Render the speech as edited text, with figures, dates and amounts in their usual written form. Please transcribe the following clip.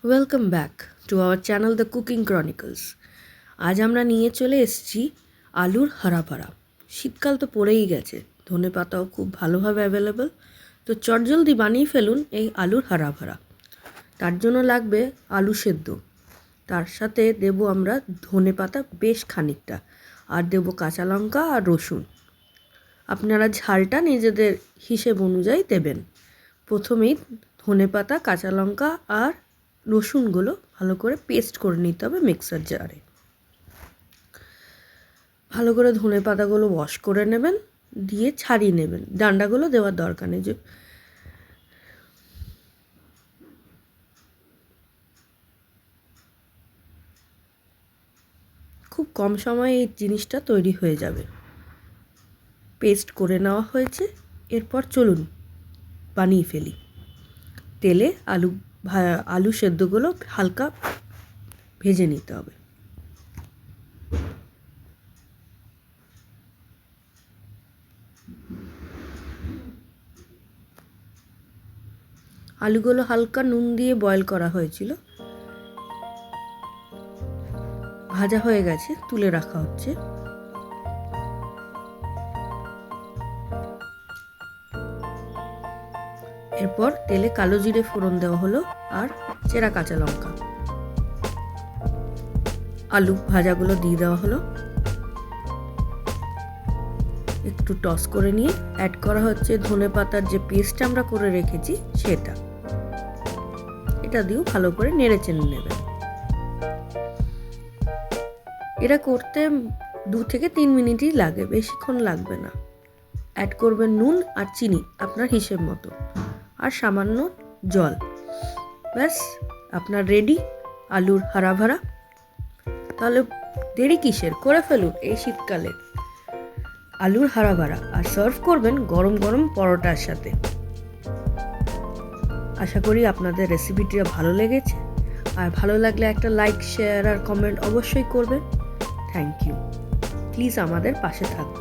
Welcome back to our channel the cooking Chronicles. আজ আমরা নিয়ে চলে এসেছি আলুর হারাপাড়া। শীতকাল তো পড়েই গেছে, ধনে পাতাও খুব ভালোভাবে অ্যাভেলেবল। তো চটজলদি বানিয়ে ফেলুন এই আলুর হারাপাড়া। তার জন্য লাগবে আলু সেদ্ধ, তার সাথে দেব আমরা ধনে পাতা বেশ খানিকটা, আর দেব কাঁচা লঙ্কা আর রসুন। আপনারা ঝালটা নিজেদের হিসেব অনুযায়ী দেবেন। প্রথমেই ধনে পাতা, কাঁচা লঙ্কা আর রসুনগুলো ভালো করে পেস্ট করে নিতে হবে মিক্সার জারে। ভালো করে ধনে পাতাগুলো ওয়াশ করে নেবেন, দিয়ে ছাড়িয়ে নেবেন। ডান্ডাগুলো দেওয়ার দরকার নেই। খুব কম সময়ে এই জিনিসটা তৈরি হয়ে যাবে। পেস্ট করে নেওয়া হয়েছে, এরপর চলুন বানিয়ে ফেলি। তেলে আলু সেদ্ধগুলো হালকা ভেজে নিতে হবে। আলুগুলো হালকা নুন দিয়ে বয়েল করা হয়েছিল, ভাজা হয়ে গেছে, তুলে রাখা হচ্ছে। এরপর তেলে কালো জিরে ফোড়ন দেওয়া হলো আর চেরা কাঁচা লঙ্কা। আলু ভাজাগুলো দিয়ে দেওয়া হলো, একটু টস করে নিয়ে অ্যাড করা হচ্ছে ধনে পাতার যে পেস্ট আমরা করে রেখেছি সেটা। এটা দিয়েও ভালো করে নেড়ে চেড়ে নেবেন। এটা করতে 2 থেকে 3 মিনিটই লাগে, বেশিক্ষণ লাগবে না। অ্যাড করবেন নুন আর চিনি আপনার হিসেব মতো, আর সামান্য জল। ব্যাস আপনার রেডি আলুর হারাভারা। তাহলে দেরি কিসের, করে ফেলুন এই শীতকালে আলুর হারাভারা, আর সার্ভ করবেন গরম গরম পরোটার সাথে। আশা করি আপনাদের রেসিপিটা ভালো লেগেছে, আর ভালো লাগলে একটা লাইক, শেয়ার আর কমেন্ট অবশ্যই করবেন। Thank you. প্লিজ আমাদের পাশে থাকবেন।